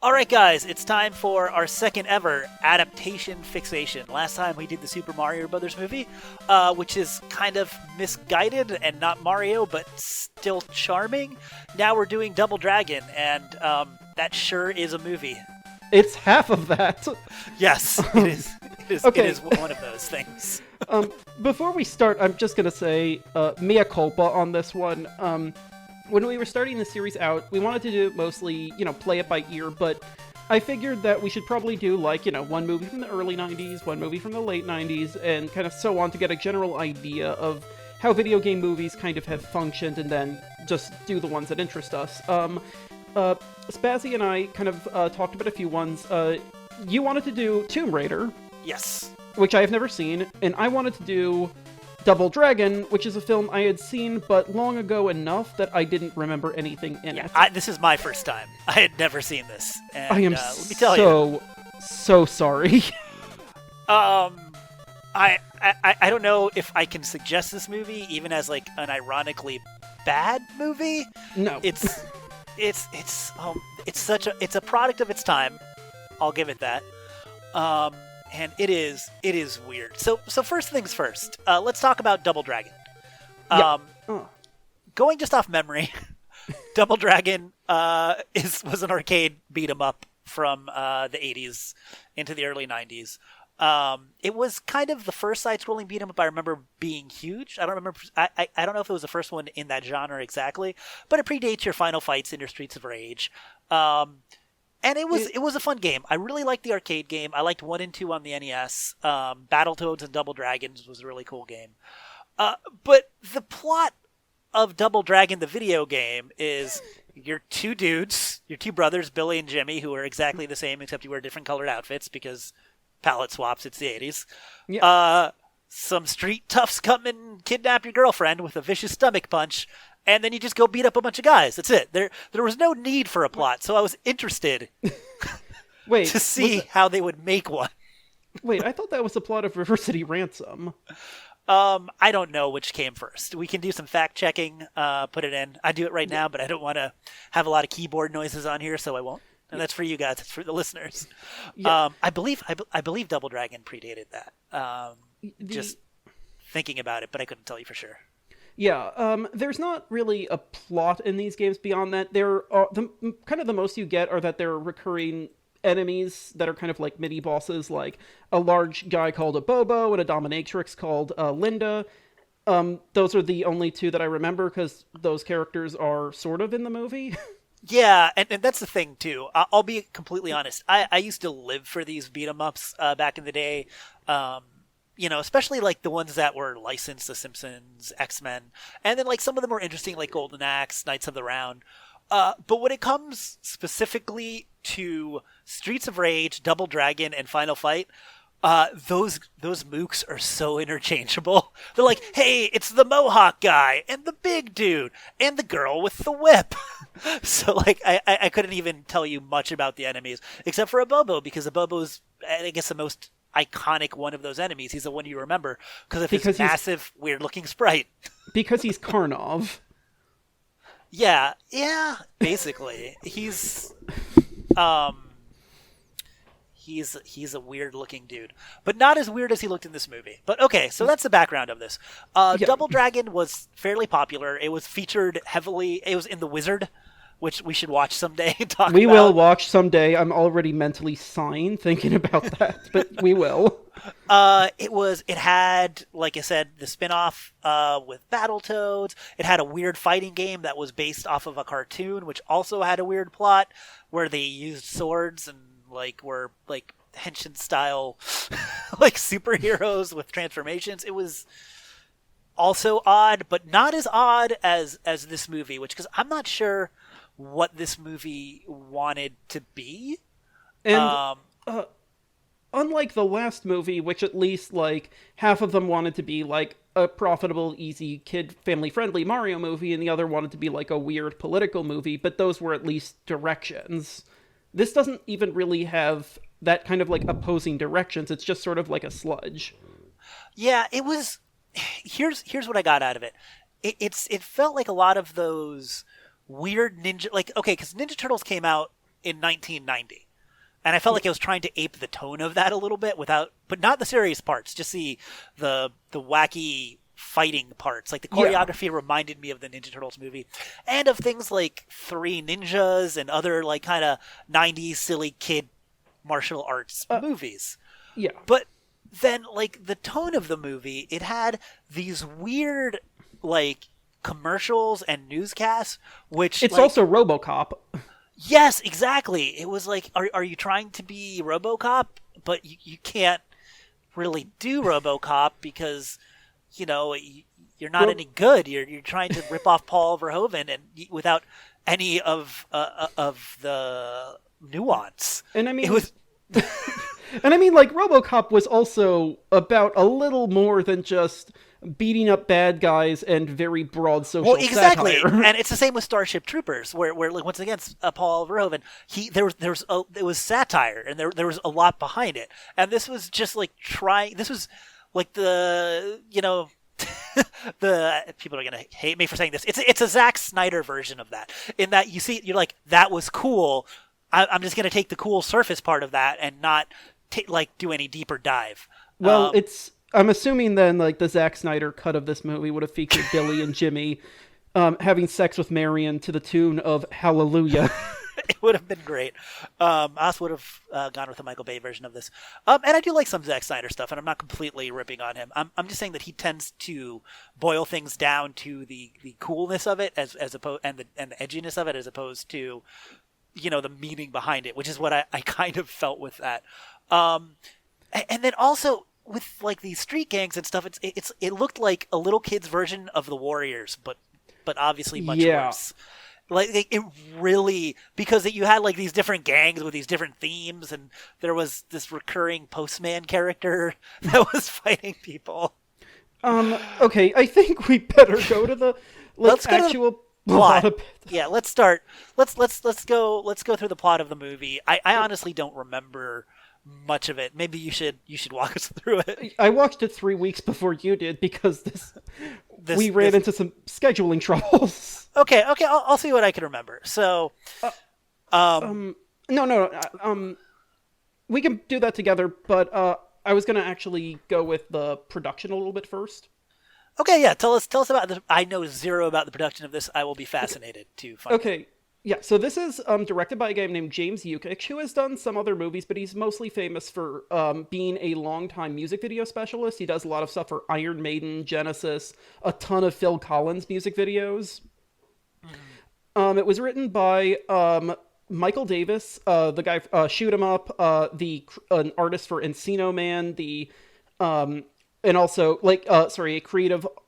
All right, guys, it's time for our second ever Adaptation Fixation. Last time we did the Super Mario Brothers movie, which is kind of misguided and not Mario, but still charming. Now we're doing Double Dragon, and that sure is a movie. It's half of that. Yes, it is. Okay. It is one of those things. Before we start, I'm just gonna say mea culpa on this one. When we were starting the series out, we wanted to do mostly, play it by ear, but I figured that we should probably do, one movie from the early 90s, one movie from the late 90s, and kind of so on to get a general idea of how video game movies kind of have functioned, and then just do the ones that interest us. Spazzy and I kind of talked about a few ones. You wanted to do Tomb Raider. Yes. Which I have never seen, and I wanted to do Double Dragon, which is a film I had seen, but long ago enough that I didn't remember anything in it. This is my first time. I had never seen this. And, I am let me tell you. so sorry. I don't know if I can suggest this movie even as like an ironically bad movie. No. It's a product of its time. I'll give it that. And it is weird. So first things first. Let's talk about Double Dragon. Going just off memory, Double Dragon was an arcade beat 'em up from the 80s into the early 90s. It was kind of the first side-scrolling beat 'em up I remember being huge. I don't remember. I don't know if it was the first one in that genre exactly, but it predates your Final Fights and your Streets of Rage. And it was a fun game. I really liked the arcade game. I liked 1 and 2 on the NES. Battletoads and Double Dragons was a really cool game. But the plot of Double Dragon, the video game, is your two dudes, your two brothers, Billy and Jimmy, who are exactly the same except you wear different colored outfits because palette swaps, it's the 80s. Yeah. Some street toughs come and kidnap your girlfriend with a vicious stomach punch, and then you just go beat up a bunch of guys. That's it. There was no need for a plot, so I was interested to see how they would make one. Wait, I thought that was the plot of River City Ransom. I don't know which came first. We can do some fact checking, put it in. I do it right now, but I don't want to have a lot of keyboard noises on here, so I won't. And that's for you guys. That's for the listeners. Yeah. I believe Double Dragon predated that. Just thinking about it, but I couldn't tell you for sure. Yeah, there's not really a plot in these games beyond that. There are the most you get are that there are recurring enemies that are kind of like mini bosses, like a large guy called a Bobo and a dominatrix called Linda. Those are the only two that I remember because those characters are sort of in the movie. Yeah, and that's the thing too. I'll be completely honest. I used to live for these beat 'em ups back in the day. Especially like the ones that were licensed, The Simpsons, X-Men, and then like some of them were interesting, like Golden Axe, Knights of the Round. But when it comes specifically to Streets of Rage, Double Dragon, and Final Fight, those mooks are so interchangeable. They're like, hey, it's the Mohawk guy, and the big dude, and the girl with the whip. So like, I couldn't even tell you much about the enemies, except for a Bobo, because a Bobo's, I guess, the most iconic one of those enemies. He's the one you remember because of his massive, weird-looking sprite. Because he's Karnov. Yeah, basically. He's a weird-looking dude, but not as weird as he looked in this movie. But okay, so that's the background of this. Double Dragon was fairly popular. It was featured heavily. It was in The Wizard, which we should watch someday and talk about. We will watch someday. I'm already mentally signed thinking about that, but we will. It had, like I said, the spin-off with Battletoads. It had a weird fighting game that was based off of a cartoon, which also had a weird plot where they used swords and were Henshin style like superheroes with transformations. It was also odd, but not as odd as this movie, because I'm not sure what this movie wanted to be. And unlike the last movie, which at least half of them wanted to be a profitable, easy, kid, family-friendly Mario movie, and the other wanted to be a weird political movie, but those were at least directions. This doesn't even really have that kind of opposing directions. It's just sort of like a sludge. Yeah, it was. Here's what I got out of it. It felt like a lot of those weird ninja, because Ninja Turtles came out in 1990. And I felt like I was trying to ape the tone of that a little bit but not the serious parts, just the wacky fighting parts. Like the choreography reminded me of the Ninja Turtles movie and of things like Three Ninjas and other like kind of 90s silly kid martial arts movies. Yeah. But then like the tone of the movie, it had these weird like commercials and newscasts, which it's like, also RoboCop. Yes, exactly. It was like, are you trying to be RoboCop, but you can't really do RoboCop because you're not any good. You're trying to rip off Paul Verhoeven and without any of the nuance. And I mean, it was. And I mean, like, RoboCop was also about a little more than just beating up bad guys and very broad social exactly. satire. And it's the same with Starship Troopers, where like, once again, Paul Verhoeven, it was satire, and there was a lot behind it. And this was just like this was like the the people are gonna hate me for saying this. It's a Zack Snyder version of that, in that you're like, that was cool. I'm just gonna take the cool surface part of that and not do any deeper dive. Well, I'm assuming then, like, the Zack Snyder cut of this movie would have featured Billy and Jimmy having sex with Marion to the tune of Hallelujah. It would have been great. I also would have gone with the Michael Bay version of this. And I do like some Zack Snyder stuff, and I'm not completely ripping on him. I'm just saying that he tends to boil things down to the coolness of it as opposed and the edginess of it as opposed to the meaning behind it, which is what I kind of felt with that. And then also with like these street gangs and stuff, it looked like a little kid's version of the Warriors, but obviously much worse. Like it really, because you had like these different gangs with these different themes, and there was this recurring postman character that was fighting people. Okay, I think we better go to the actual plot. Yeah, let's start. Let's go through the plot of the movie. I honestly don't remember much of it. Maybe you should walk us through it. I watched it 3 weeks before you did because we ran into some scheduling troubles. Okay, I'll see what I can remember. So, no, we can do that together. But I was gonna actually go with the production a little bit first. Okay, yeah. Tell us about this. I know zero about the production of this. I will be fascinated to find out. Okay. Yeah, so this is directed by a guy named James Yukich, who has done some other movies, but he's mostly famous for being a longtime music video specialist. He does a lot of stuff for Iron Maiden, Genesis, a ton of Phil Collins music videos. It was written by Michael Davis, the guy Shoot 'Em Up, an artist for Encino Man, and also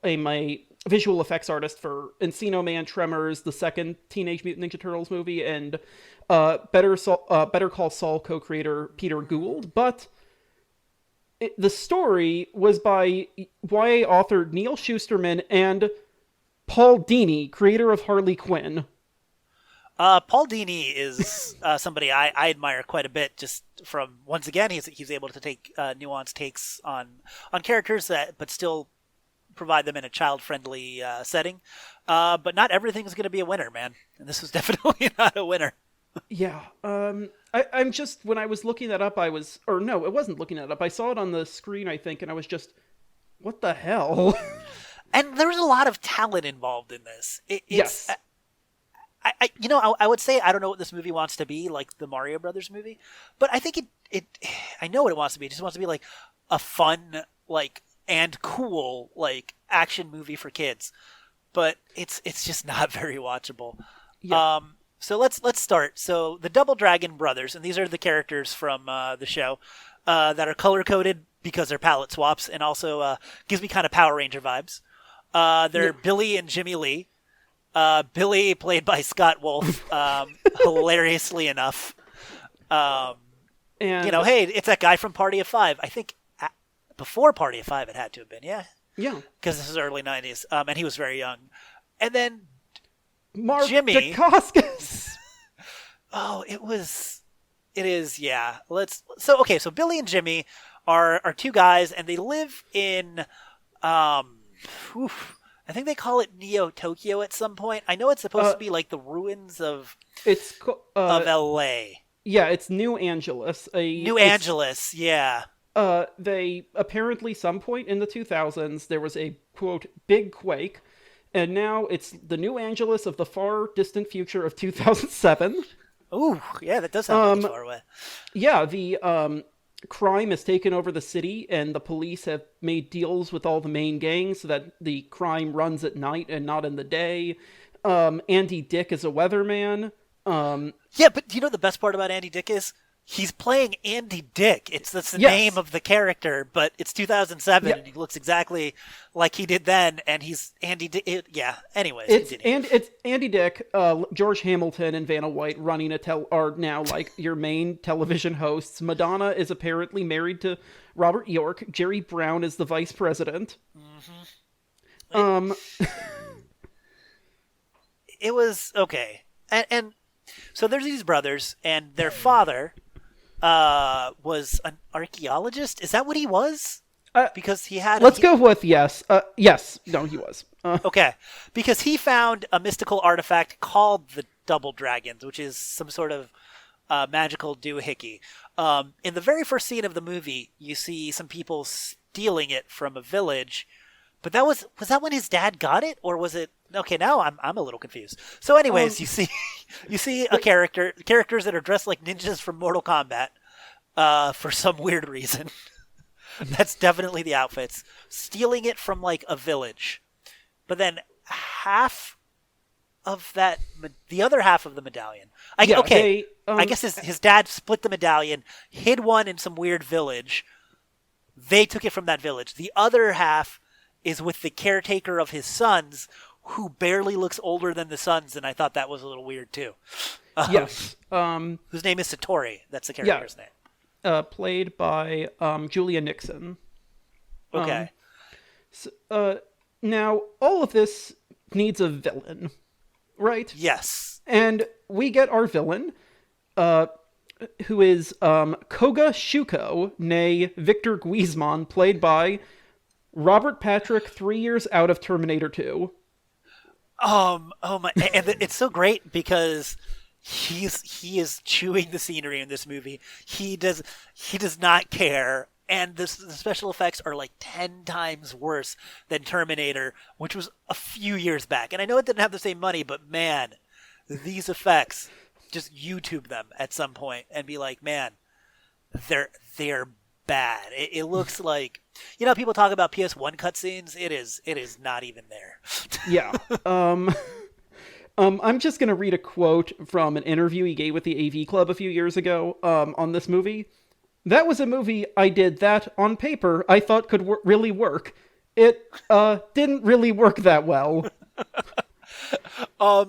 a visual effects artist for Encino Man, Tremors, the second Teenage Mutant Ninja Turtles movie, and Better Call Saul co-creator Peter Gould. But the story was by YA author Neil Shusterman and Paul Dini, creator of Harley Quinn. Paul Dini is somebody I admire quite a bit, just from, once again, he's able to take nuanced takes on characters but still provide them in a child-friendly setting. But not everything's going to be a winner, man. And this was definitely not a winner. Yeah. I'm just, when I was looking that up, it wasn't looking that up. I saw it on the screen, I think, and I was just, what the hell? And there was a lot of talent involved in this. Yes. I would say I don't know what this movie wants to be, like the Mario Brothers movie, but I think I know what it wants to be. It just wants to be like a fun, like, and cool, like, action movie for kids. But it's just not very watchable. Yeah. So let's start. So the Double Dragon brothers, and these are the characters from the show that are color coded because they're palette swaps, and also gives me kind of Power Ranger vibes. They're Billy and Jimmy Lee. Billy, played by Scott Wolf, hilariously enough. And hey, it's that guy from Party of Five. I think before Party of Five it had to have been, yeah. Yeah. Because this is early 90s, and he was very young. And then Mark Jimmy. Dacascos. It is, yeah. So Billy and Jimmy are two guys, and they live in, I think they call it Neo Tokyo at some point. I know it's supposed to be like the ruins of L.A. Yeah, it's New Angeles. New Angeles, yeah. They apparently some point in the 2000s there was a quote big quake, and now it's the New Angeles of the far distant future of 2007. Ooh, yeah, that does sound like it's far away. Yeah, the crime has taken over the city, and the police have made deals with all the main gangs so that the crime runs at night and not in the day. Andy Dick is a weatherman. Yeah, but do you know the best part about Andy Dick is? He's playing Andy Dick. That's the name of the character, but it's 2007, and he looks exactly like he did then, and he's Andy Dick. Yeah, anyways. It's Andy Dick, George Hamilton, and Vanna White running are now like your main television hosts. Madonna is apparently married to Robert York. Jerry Brown is the vice president. Mm-hmm. It was okay. And so there's these brothers, and their father was an archaeologist. Is that what he was? Because he had... Let's go with yes. Yes. No, he was. Okay. Because he found a mystical artifact called the Double Dragons, which is some sort of magical doohickey. In the very first scene of the movie, you see some people stealing it from a village. But was that when his dad got it? Or was it... Okay, now I'm a little confused. So anyways, you see characters that are dressed like ninjas from Mortal Kombat for some weird reason. That's definitely the outfits. Stealing it from like a village. But then half of that, the other half of the medallion. I guess his dad split the medallion, hid one in some weird village. They took it from that village. The other half is with the caretaker of his sons, who barely looks older than the sons, and I thought that was a little weird too. Yes. Whose name is Satori. That's the character's name. Played by Julia Nixon. Okay. Now, all of this needs a villain, right? Yes. And we get our villain, who is Koga Shuko, nay Victor Guizman, played by Robert Patrick, 3 years out of Terminator 2. Oh my! And it's so great because he is chewing the scenery in this movie. He does not care, and the special effects are like 10 times worse than Terminator, which was a few years back. And I know it didn't have the same money, but man, these effects, just YouTube them at some point and be like, man, they're bad. It looks like, you know, people talk about PS1 cutscenes. It is not even there. Yeah. I'm just gonna read a quote from an interview he gave with the AV Club a few years ago on this movie. That was a movie I did that on paper I thought could really work. It didn't really work that well. A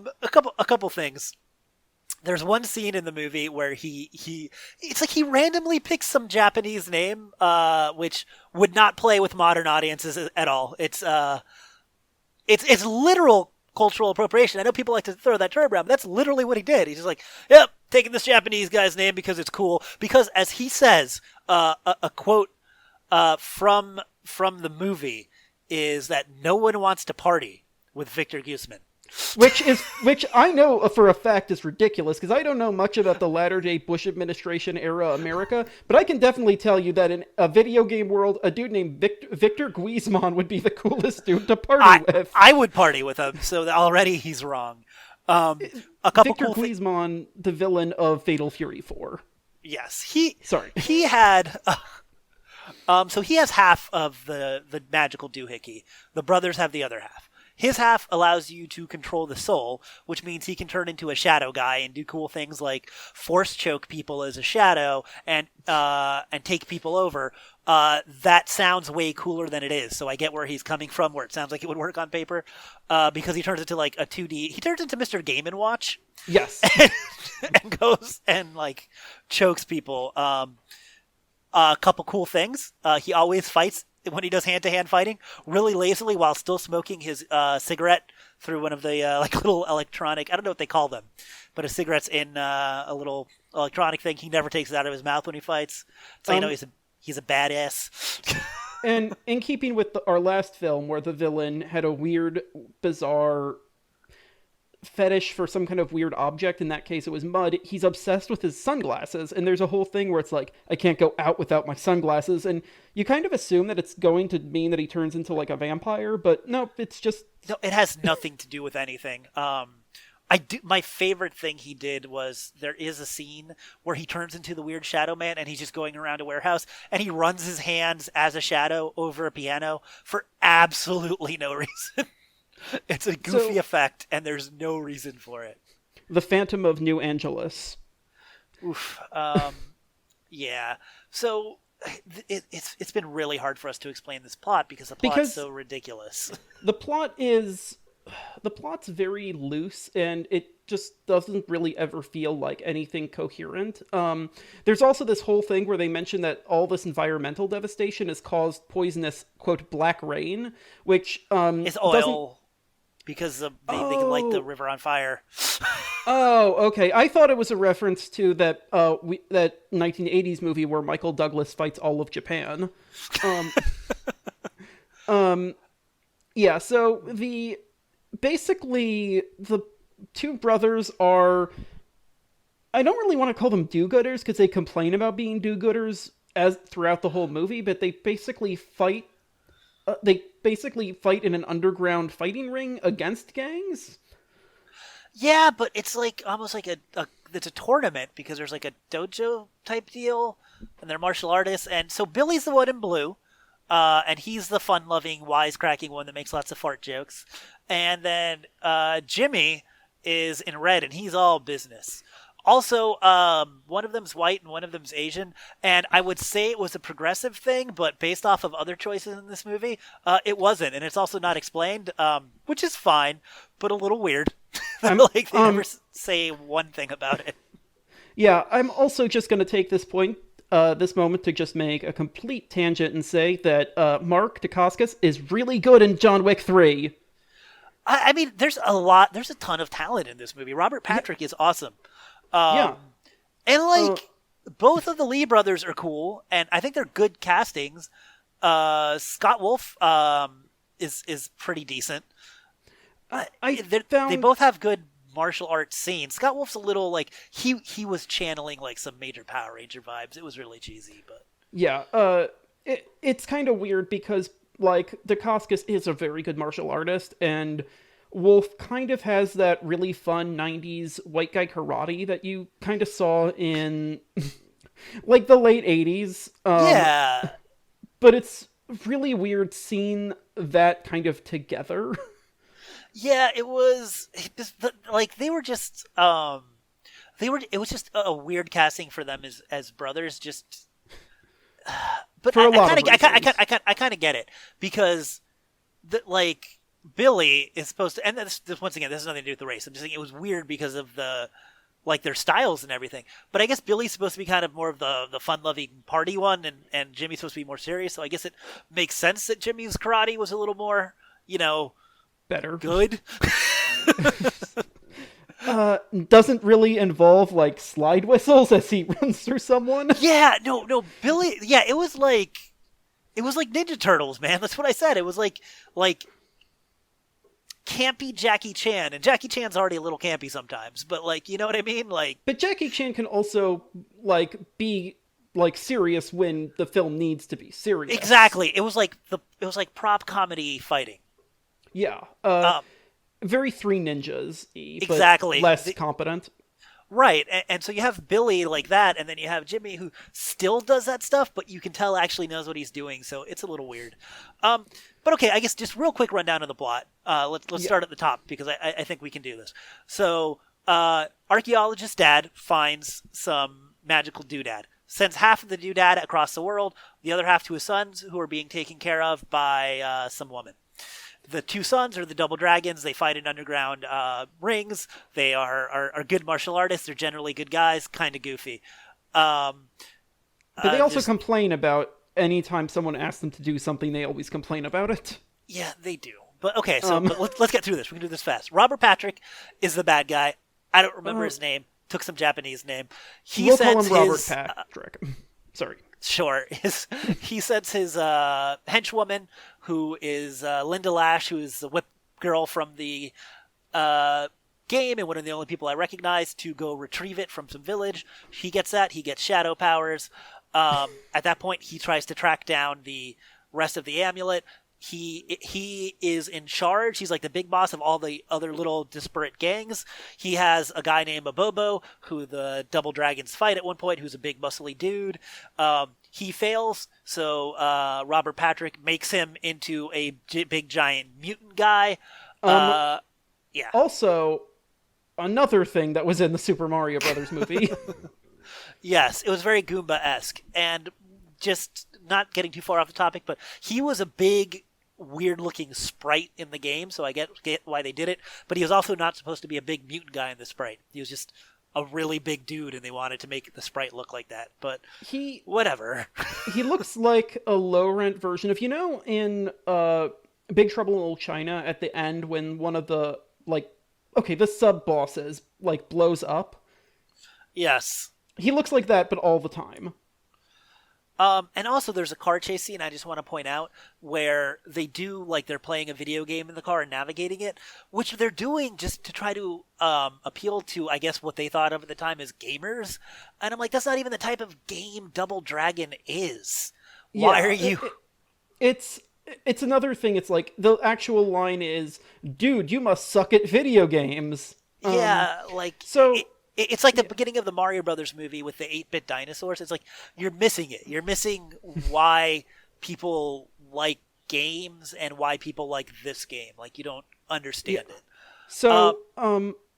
couple things. There's one scene in the movie where it's like he randomly picks some Japanese name, which would not play with modern audiences at all. It's literal cultural appropriation. I know people like to throw that term around, but that's literally what he did. He's just like, yep, taking this Japanese guy's name because it's cool. Because as he says, a quote from the movie is that no one wants to party with Victor Guzman. Which I know for a fact is ridiculous, because I don't know much about the latter-day Bush administration era America, but I can definitely tell you that in a video game world, a dude named Victor Guizman would be the coolest dude to party with. I would party with him, so already he's wrong. Victor Guizman, the villain of Fatal Fury 4. Yes, he had... so he has half of the magical doohickey. The brothers have the other half. His half allows you to control the soul, which means he can turn into a shadow guy and do cool things like force choke people as a shadow and take people over. That sounds way cooler than it is. So I get where he's coming from, where it sounds like it would work on paper, because he turns into like a 2D. He turns into Mr. Game & Watch. Yes. And goes and like chokes people. A couple cool things. He always fights when he does hand-to-hand fighting really lazily while still smoking his cigarette through one of the like little electronic, I don't know what they call them, but a cigarette's in a little electronic thing. He never takes it out of his mouth when he fights. So you know he's a badass. And in keeping with our last film, where the villain had a weird, bizarre fetish for some kind of weird object, in that case it was mud, he's obsessed with his sunglasses, and there's a whole thing where it's like, I can't go out without my sunglasses, and you kind of assume that it's going to mean that he turns into like a vampire, but no, it's just... No, it has nothing to do with anything. My favorite thing he did was, there is a scene where he turns into the weird shadow man and he's just going around a warehouse and he runs his hands as a shadow over a piano for absolutely no reason. It's a goofy effect, and there's no reason for it. The Phantom of New Angeles. Oof. Yeah. So it's been really hard for us to explain this plot because the plot's so ridiculous. The plot's very loose, and it just doesn't really ever feel like anything coherent. There's also this whole thing where they mention that all this environmental devastation has caused poisonous, quote, black rain, which it's oil. Because they can light the river on fire. Oh, okay. I thought it was a reference to that that 1980s movie where Michael Douglas fights all of Japan. Yeah. So basically the two brothers are... I don't really want to call them do-gooders because they complain about being do-gooders throughout the whole movie, but they basically fight. They basically fight in an underground fighting ring against gangs. Yeah, but it's like almost like it's a tournament because there's like a dojo type deal, and they're martial artists. And so Billy's the one in blue, and he's the fun-loving, wisecracking one that makes lots of fart jokes. And then Jimmy is in red, and he's all business. Also, one of them's white and one of them's Asian, and I would say it was a progressive thing, but based off of other choices in this movie, it wasn't, and it's also not explained, which is fine, but a little weird. Like, they never say one thing about it. Yeah, I'm also just going to take this moment to just make a complete tangent and say that Mark Dacascos is really good in John Wick 3. I mean, there's a ton of talent in this movie. Robert Patrick is awesome. And both of the Lee brothers are cool, and I think they're good castings. Scott Wolf is pretty decent. They both have good martial arts scenes. Scott Wolf's a little like he was channeling like some major Power Ranger vibes. It was really cheesy, but yeah, it's kind of weird because like Dacascos is a very good martial artist, and Wolf kind of has that really fun 90s white guy karate that you kind of saw in like the late 80s. Yeah. But it's really weird seeing that kind of together. Yeah, it was like they were just it was just a weird casting for them as brothers, just but I kind of get it because like Billy is supposed to, and this once again, this has nothing to do with the race. I'm just saying it was weird because of their styles and everything. But I guess Billy's supposed to be kind of more of the fun-loving party one, and Jimmy's supposed to be more serious. So I guess it makes sense that Jimmy's karate was a little more, better, good. Doesn't really involve like slide whistles as he runs through someone. Yeah, no, Billy. Yeah, it was like Ninja Turtles, man. That's what I said. It was like campy Jackie Chan, and Jackie Chan's already a little campy sometimes, but like, you know what I mean? Like, but Jackie Chan can also like be like serious when the film needs to be serious. Exactly. It was like prop comedy fighting. Yeah. Very Three Ninjas. Exactly. But less competent. Right, and so you have Billy like that, and then you have Jimmy who still does that stuff, but you can tell actually knows what he's doing, so it's a little weird. But okay, I guess just real quick rundown of the plot. Let's start at the top, because I think we can do this. So, archaeologist dad finds some magical doodad, sends half of the doodad across the world, the other half to his sons, who are being taken care of by some woman. The two sons are the double dragons. They fight in underground rings. They are good martial artists. They're generally good guys, kind of goofy. But they also complain about anytime someone asks them to do something, they always complain about it. Yeah, they do. But okay, so but let's get through this. We can do this fast. Robert Patrick is the bad guy. I don't remember his name. Took some Japanese name. We'll call him Robert Patrick. Sorry. Sure. He sends his henchwoman, who is Linda Lash, who is the whip girl from the uh, game and one of the only people I recognize, to go retrieve it from some village. He gets that. He gets shadow powers. At that point, he tries to track down the rest of the amulet. He is in charge. He's like the big boss of all the other little disparate gangs. He has a guy named Abobo, who the Double Dragons fight at one point, who's a big muscly dude. He fails, so Robert Patrick makes him into a big giant mutant guy. Yeah. Also, another thing that was in the Super Mario Brothers movie. Yes, it was very Goomba-esque. And just not getting too far off the topic, but he was a big, weird-looking sprite in the game, so I get why they did it. But he was also not supposed to be a big mutant guy in the sprite. He was just a really big dude, and they wanted to make the sprite look like that. But whatever. He looks like a low-rent version of, in Big Trouble in Little China, at the end when one of the, the sub-bosses, blows up. Yes. He looks like that, but all the time. And also there's a car chase scene I just want to point out where they do like they're playing a video game in the car and navigating it, which they're doing just to try to appeal to, I guess, what they thought of at the time as gamers. And I'm like, that's not even the type of game Double Dragon is. Why are you... It's another thing. It's like the actual line is, dude, you must suck at video games. Yeah, So... It's like the beginning of the Mario Brothers movie with the 8-bit dinosaurs. It's like, you're missing it. You're missing why people like games and why people like this game. Like, you don't understand it. So,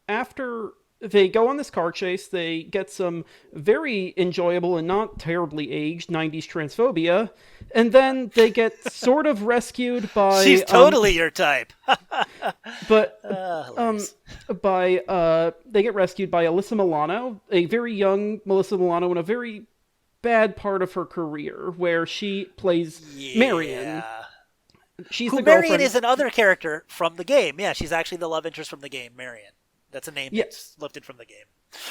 after they go on this car chase, they get some very enjoyable and not terribly aged 90s transphobia, and then they get sort of rescued by... She's totally your type! But they get rescued by Alyssa Milano, a very young Melissa Milano in a very bad part of her career, where she plays Marion. She's the girlfriend. Marion is another character from the game. Yeah, she's actually the love interest from the game, Marion. That's a name that's lifted from the game.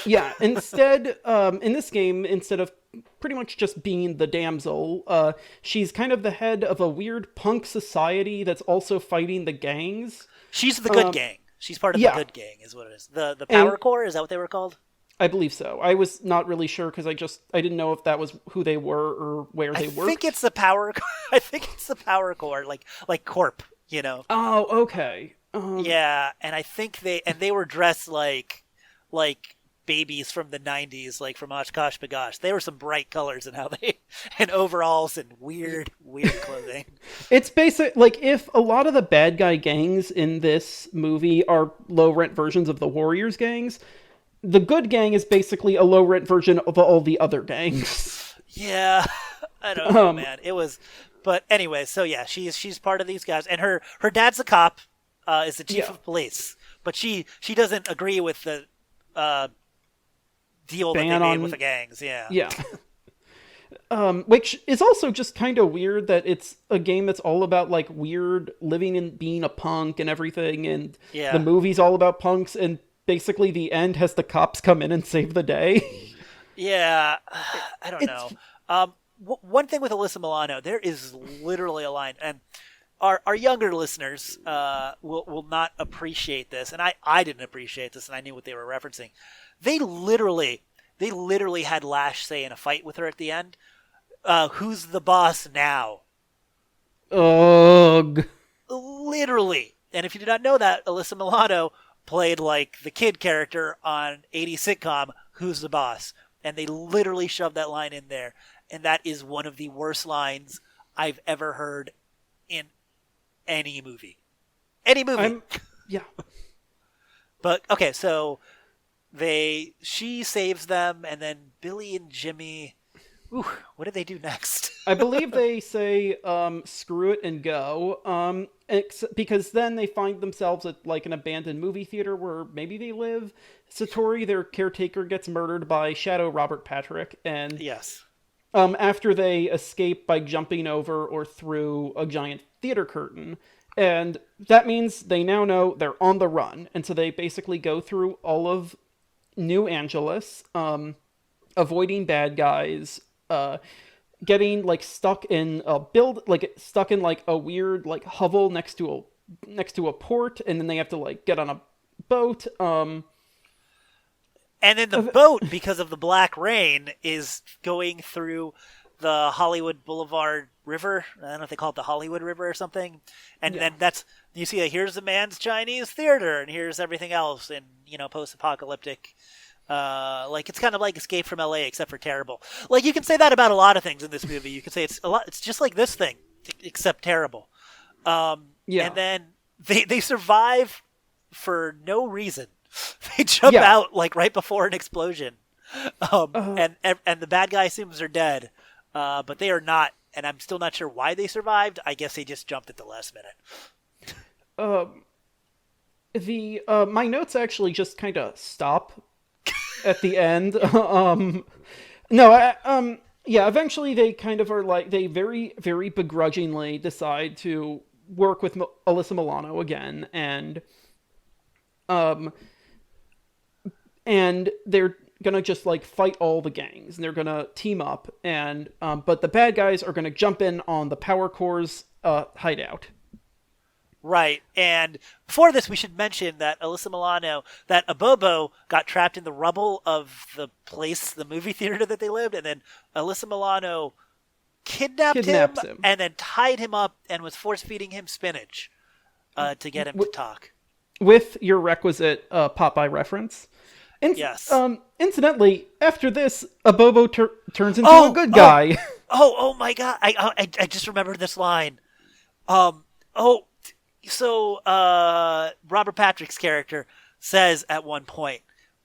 Yeah, instead, in this game, instead of pretty much just being the damsel, she's kind of the head of a weird punk society that's also fighting the gangs. She's the good gang. She's part of the good gang, is what it is. The Power Corps, is that what they were called? I believe so. I was not really sure because I didn't know if that was who they were or where they worked. I think it's the Power Corps, like Corp, you know. Oh, okay. Yeah, and I think they were dressed like babies from the 90s, like from Oshkosh Bagosh. They were some bright colors and overalls and weird clothing. It's basic, like if a lot of the bad guy gangs in this movie are low rent versions of the Warriors gangs, the good gang is basically a low rent version of all the other gangs. Yeah, I don't know, man. It was, but anyway, so yeah, she's part of these guys, and her dad's a cop. Is the chief of police, but she doesn't agree with the deal that they made with the gangs. Yeah. Which is also just kind of weird that it's a game that's all about like weird living and being a punk and everything, and the movie's all about punks, and basically the end has the cops come in and save the day. Yeah, I don't know. One thing with Alyssa Milano, there is literally a line, and our younger listeners will not appreciate this, and I didn't appreciate this, and I knew what they were referencing. They literally had Lash say in a fight with her at the end, "Who's the boss now?" Ugh. Literally. And if you did not know that, Alyssa Milano played like the kid character on 80s sitcom Who's the Boss, and they literally shoved that line in there, and that is one of the worst lines I've ever heard in any movie. Yeah. But okay, so she saves them, and then Billy and Jimmy, what do they do next? I believe they say screw it and go, because then they find themselves at like an abandoned movie theater where maybe they live. Satori, their caretaker, gets murdered by Shadow Robert Patrick, and after they escape by jumping over or through a giant theater curtain. And that means they now know they're on the run. And so they basically go through all of New Angeles, avoiding bad guys, getting like stuck in a stuck in like a weird like hovel next to a port, and then they have to like get on a boat. And then the boat, because of the black rain, is going through the Hollywood Boulevard River. I don't know if they call it the Hollywood River or something. And then you see, here's the man's Chinese theater, and here's everything else in, post-apocalyptic. Like, it's kind of like Escape from LA, except for terrible. Like, you can say that about a lot of things in this movie. You can say it's just like this thing, except terrible. And then they survive for no reason. They jump out like right before an explosion, and the bad guy assumes they're dead, but they are not, and I'm still not sure why they survived. I guess they just jumped at the last minute. My notes actually just kind of stop at the end. Eventually they kind of are like, they very, very begrudgingly decide to work with Alyssa Milano again, and they're gonna just like fight all the gangs, and they're gonna team up, and but the bad guys are gonna jump in on the Power Corps' hideout. Right, and before this, we should mention that that Abobo got trapped in the rubble of the movie theater that they lived, and then Alyssa Milano kidnapped him, and then tied him up and was force-feeding him spinach to get him to talk. With your requisite Popeye reference. Yes. Incidentally, after this, Abobo turns into a good guy. Oh my God! I just remembered this line. So Robert Patrick's character says at one point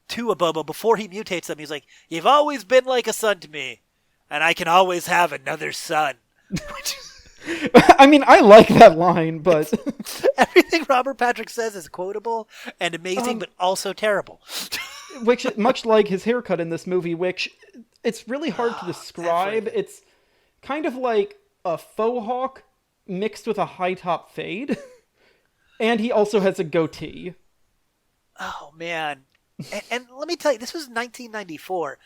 to Abobo before he mutates them, he's like, "You've always been like a son to me, and I can always have another son." I mean, I like that line, but everything Robert Patrick says is quotable and amazing, but also terrible. Which, much like his haircut in this movie, which it's really hard to describe. It's kind of like a faux hawk mixed with a high top fade, and he also has a goatee. Oh man! And let me tell you, this was 1994.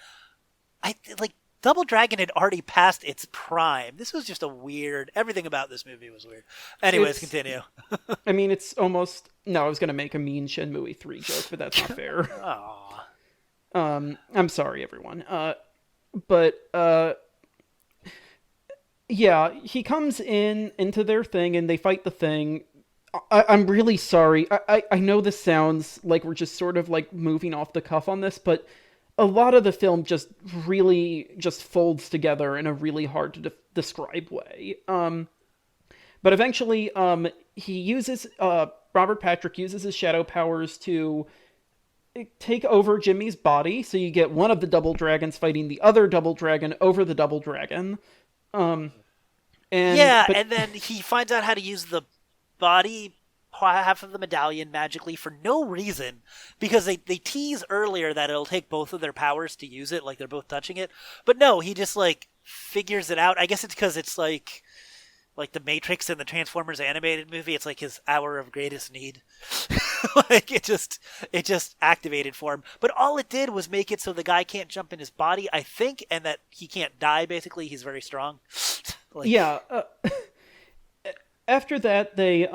Double Dragon had already passed its prime. This was just everything about this movie was weird. Anyways, continue. I mean, it's almost... No, I was going to make a mean Shenmue 3 joke, but that's not fair. I'm sorry, everyone. He comes into their thing, and they fight the thing. I'm really sorry. I know this sounds like we're just sort of like moving off the cuff on this, but a lot of the film just really just folds together in a really hard to describe way. But eventually, Robert Patrick uses his shadow powers to take over Jimmy's body, so you get one of the double dragons fighting the other double dragon over the double dragon. And then he finds out how to use the body half of the medallion magically for no reason, because they tease earlier that it'll take both of their powers to use it, like they're both touching it, but no, he just like figures it out. I guess it's because it's like the Matrix and the Transformers animated movie. It's like his hour of greatest need. Like it just activated for him, but all it did was make it so the guy can't jump in his body, I think, and that he can't die. Basically, he's very strong. After that, they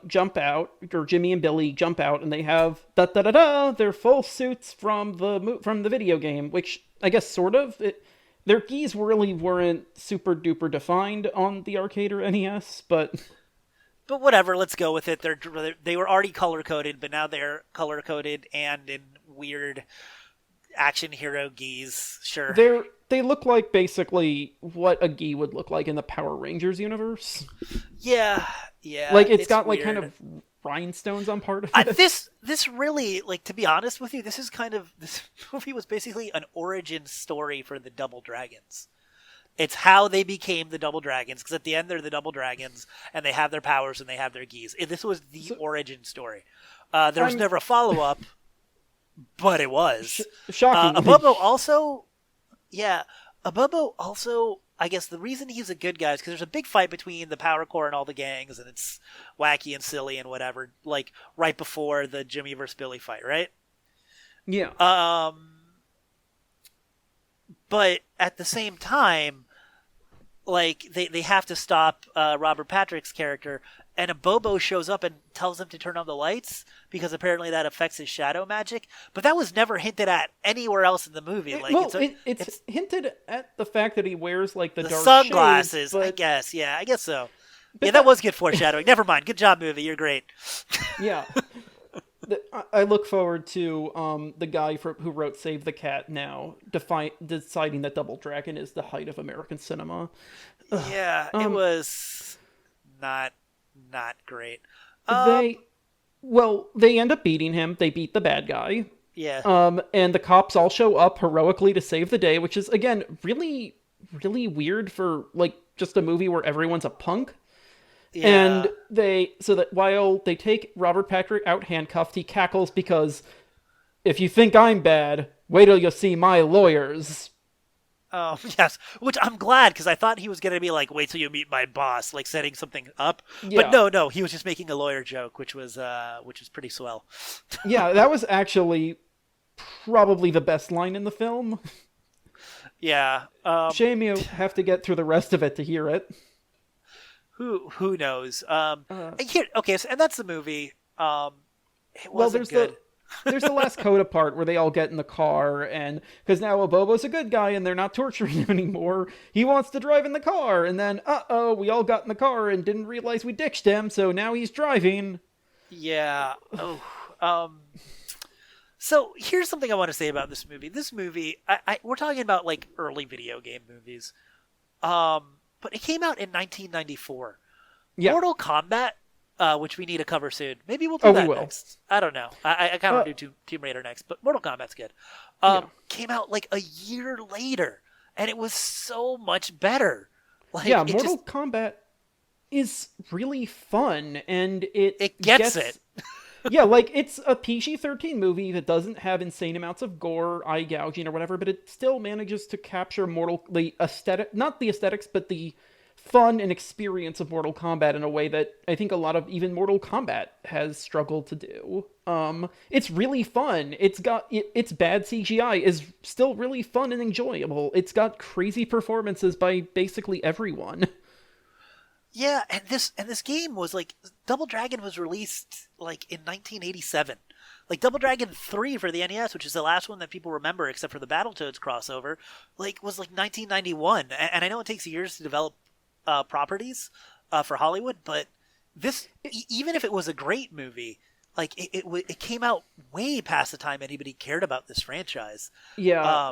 jump out, or Jimmy and Billy jump out, and they have their full suits from the video game, which I guess sort of their gis really weren't super duper defined on the arcade or NES, but whatever. Let's go with it. They were already color coded, but now they're color coded and in weird action hero gis. Sure, they look like basically what a gi would look like in the Power Rangers universe. Yeah. Like it's got weird, like kind of rhinestones on part of it. This really, like, to be honest with you, this movie was basically an origin story for the Double Dragons. It's how they became the Double Dragons, because at the end they're the Double Dragons, and they have their powers and they have their gis. This was the origin story. There was never a follow-up, but it was. Shocking. Abobo also, I guess the reason he's a good guy is because there's a big fight between the Power Corps and all the gangs, and it's wacky and silly and whatever, like right before the Jimmy vs. Billy fight, right? Yeah. But at the same time, like they have to stop Robert Patrick's character, and a Bobo shows up and tells him to turn on the lights because apparently that affects his shadow magic. But that was never hinted at anywhere else in the movie. Like it's hinted at the fact that he wears like the dark sunglasses. shades, but... I guess, yeah, I guess so. But yeah, that was good foreshadowing. Never mind. Good job, movie. You're great. Yeah. I look forward to the guy who wrote Save the Cat now deciding that Double Dragon is the height of American cinema. Yeah, it was not great. They end up beating him. They beat the bad guy. Yeah. And the cops all show up heroically to save the day, which is, again, really, really weird for, like, just a movie where everyone's a punk. Yeah. And while they take Robert Patrick out handcuffed, he cackles because if you think I'm bad, wait till you see my lawyers. Oh, yes. Which I'm glad, because I thought he was going to be like, wait till you meet my boss, like setting something up. Yeah. But no, he was just making a lawyer joke, which was pretty swell. Yeah, that was actually probably the best line in the film. Yeah. Shame you have to get through the rest of it to hear it. Who knows? Okay, so, and that's the movie. It wasn't good. There's the last coda part where they all get in the car, and because now Abobo's a good guy and they're not torturing him anymore, he wants to drive in the car, and then we all got in the car and didn't realize we ditched him, so now he's driving. Yeah. So here's something I want to say about this movie. This movie, we're talking about like early video game movies. But it came out in 1994. Yeah. Mortal Kombat, which we need to cover soon. Maybe we'll do that we will. next. I don't know. I kind of do Tomb Raider next, but Mortal Kombat's good. Came out like a year later, and it was so much better. Like, yeah, Mortal Kombat is really fun, and it gets it. Yeah, like, it's a PG-13 movie that doesn't have insane amounts of gore, eye gouging, or whatever, but it still manages to capture the aesthetic, not the aesthetics, but the fun and experience of Mortal Kombat in a way that I think a lot of even Mortal Kombat has struggled to do. It's really fun. Its bad CGI is still really fun and enjoyable. It's got crazy performances by basically everyone. Yeah, and this game was like, Double Dragon was released like in 1987. Like Double Dragon 3 for the NES, which is the last one that people remember except for the Battletoads crossover, like was like 1991. And I know it takes years to develop properties for Hollywood, but this, even if it was a great movie, like it came out way past the time anybody cared about this franchise. Yeah,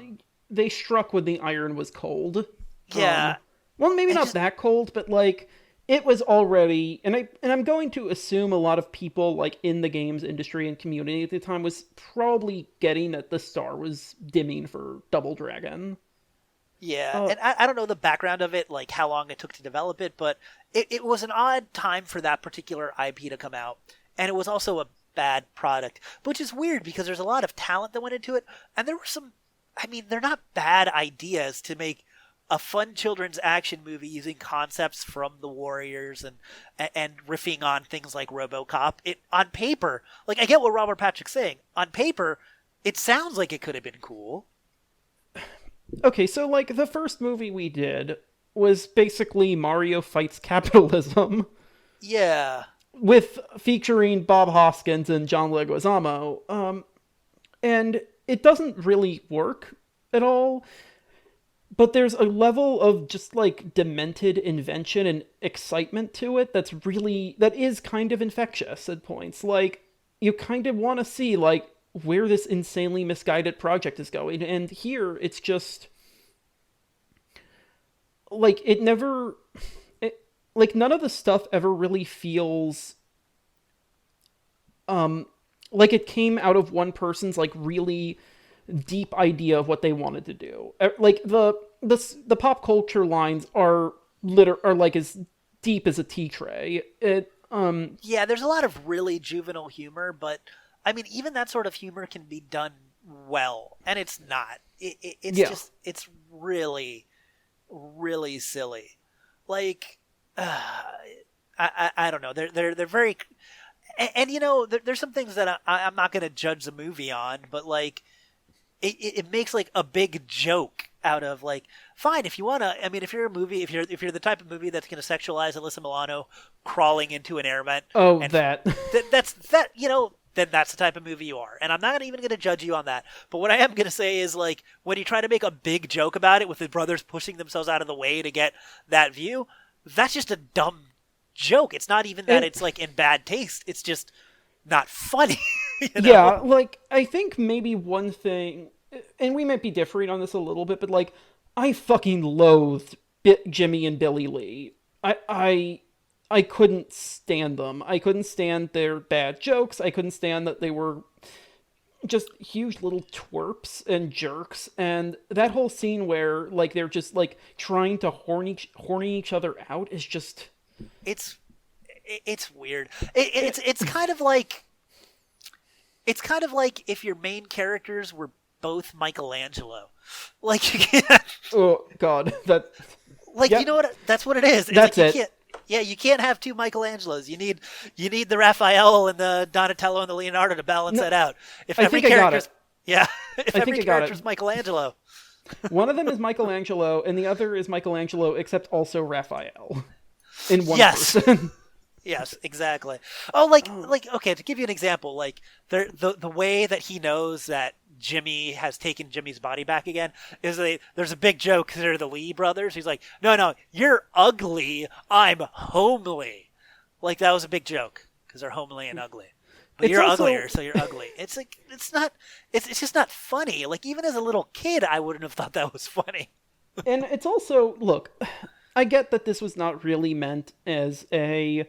they struck when the iron was cold. Yeah. Well, maybe not that cold, but like it was already, and I'm going to assume a lot of people like in the games industry and community at the time was probably getting that the star was dimming for Double Dragon. Yeah, and I don't know the background of it, like how long it took to develop it, but it was an odd time for that particular IP to come out, and it was also a bad product, which is weird because there's a lot of talent that went into it, and there were some, I mean, they're not bad ideas to make a fun children's action movie using concepts from the Warriors and riffing on things like RoboCop. It on paper, like I get what Robert Patrick's saying. On paper, it sounds like it could have been cool. Okay, so like the first movie we did was basically Mario fights capitalism. Yeah. With featuring Bob Hoskins and John Leguizamo. And it doesn't really work at all. But there's a level of just like demented invention and excitement to it that is kind of infectious at points. Like, you kind of want to see like where this insanely misguided project is going. And here it's just like like none of the stuff ever really feels like it came out of one person's like really deep idea of what they wanted to do. Like the pop culture lines are like as deep as a tea tray. Yeah, there's a lot of really juvenile humor, but I mean, even that sort of humor can be done well, and it's not. It's really, really silly. Like, I don't know. They're very, and you know, there's some things that I'm not going to judge the movie on, but like, it makes like a big joke out of like, fine, if you want to, I mean, if you're a movie, if you're the type of movie that's going to sexualize Alyssa Milano crawling into an air vent, Oh, and that. that's that, then that's the type of movie you are. And I'm not even going to judge you on that. But what I am going to say is, like, when you try to make a big joke about it with the brothers pushing themselves out of the way to get that view, that's just a dumb joke. It's not even that it's, like, in bad taste. It's just not funny. Yeah, like, I think maybe one thing, and we might be differing on this a little bit, but, like, I fucking loathed Jimmy and Billy Lee. I couldn't stand them. I couldn't stand their bad jokes. I couldn't stand that they were just huge little twerps and jerks. And that whole scene where, like, they're just, like, trying to horny each other out is just... It's weird. It's kind of like... It's kind of like if your main characters were both Michelangelo. Like, you can't... Oh, God. That... Like, yep. You know what? That's what it is. It's that's like, it. You can't have two Michelangelos. You need the Raphael and the Donatello and the Leonardo to balance that out. If every character's Michelangelo. One of them is Michelangelo, and the other is Michelangelo, except also Raphael. In one person. Yes, exactly. Oh, like okay, to give you an example, like the way that he knows that Jimmy has taken Jimmy's body back again is there's a big joke because they're the Lee brothers. He's like, no, you're ugly, I'm homely. Like, that was a big joke because they're homely and ugly. But you're uglier, so you're ugly. It's like, it's just not funny. Like, even as a little kid, I wouldn't have thought that was funny. And it's also, look, I get that this was not really meant as to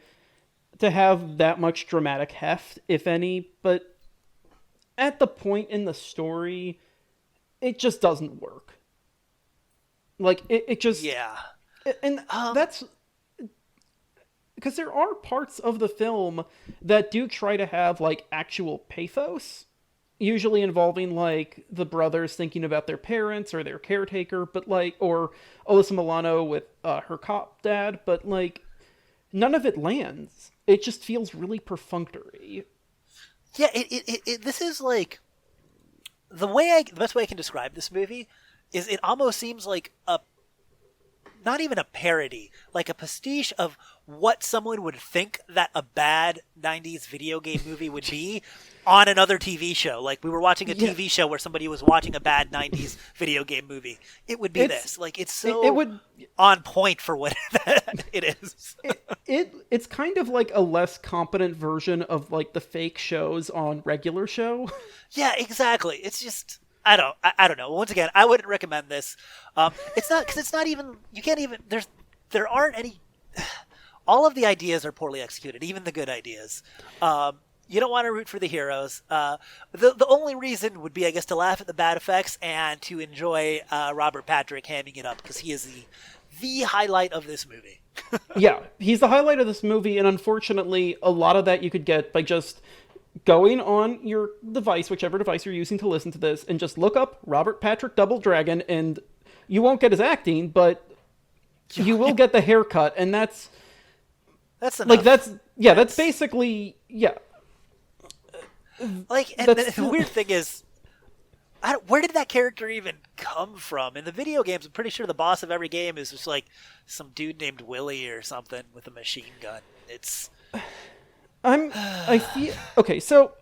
have that much dramatic heft, if any, but at the point in the story, it just doesn't work. Like, it just... Yeah. And that's... Because there are parts of the film that do try to have, like, actual pathos, usually involving, like, the brothers thinking about their parents or their caretaker, but, like, or Alyssa Milano with her cop dad, but, like, none of it lands. It just feels really perfunctory. Yeah, this is like the best way I can describe this movie is it almost seems like not even a parody, like a pastiche of what someone would think that a bad 90s video game movie would be on another TV show. Like, we were watching a TV show where somebody was watching a bad 90s video game movie. It would be this. Like, it's so on point for what it is. It's kind of like a less competent version of, like, the fake shows on regular show. Yeah, exactly. It's just... I don't know. Once again, I wouldn't recommend this. It's not, because it's not even, you can't even, there aren't any, all of the ideas are poorly executed, even the good ideas. You don't want to root for the heroes. The only reason would be, I guess, to laugh at the bad effects and to enjoy Robert Patrick hamming it up, because he is the highlight of this movie. Yeah, he's the highlight of this movie, and unfortunately, a lot of that you could get by just going on your device, whichever device you're using to listen to this, and just look up Robert Patrick Double Dragon, and you won't get his acting, but you will get the haircut, and that's enough. Like, that's basically, yeah. Like, and the weird thing is, where did that character even come from? In the video games, I'm pretty sure the boss of every game is just like some dude named Willie or something with a machine gun. It's... I feel... Okay, so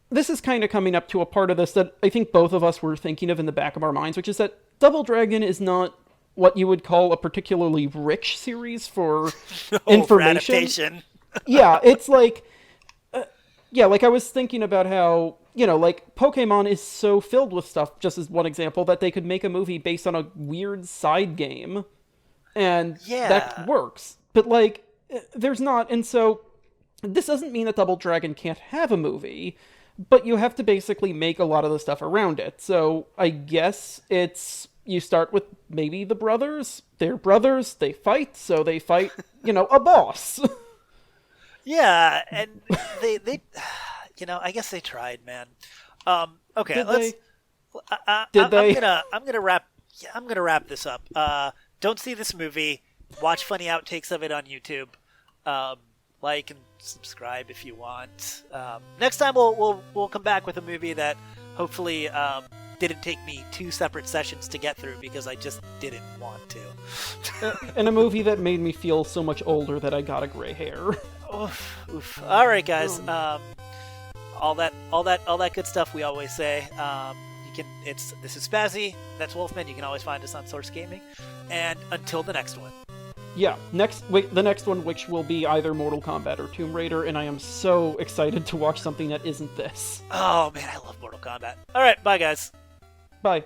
this is kind of coming up to a part of this that I think both of us were thinking of in the back of our minds, which is that Double Dragon is not what you would call a particularly rich series for information. For adaptation. Yeah, it's like... like I was thinking about how, like, Pokemon is so filled with stuff, just as one example, that they could make a movie based on a weird side game, and that works. But, like, there's not, and so... This doesn't mean that Double Dragon can't have a movie, but you have to basically make a lot of the stuff around it. So I guess you start with maybe the brothers. They're brothers, they fight, so they fight, a boss. Yeah, and they I guess they tried, man. Okay, Did they? I'm gonna wrap this up. Don't see this movie. Watch funny outtakes of it on YouTube. Like and subscribe if you want. Next time we'll come back with a movie that hopefully didn't take me 2 separate sessions to get through because I just didn't want to. And a movie that made me feel so much older that I got a gray hair. Oof, oof. All right, guys. All that good stuff we always say. This is Spazzy. That's Wolfman. You can always find us on Source Gaming. And until the next one. Yeah, the next one, which will be either Mortal Kombat or Tomb Raider, and I am so excited to watch something that isn't this. Oh man, I love Mortal Kombat. All right, bye guys. Bye.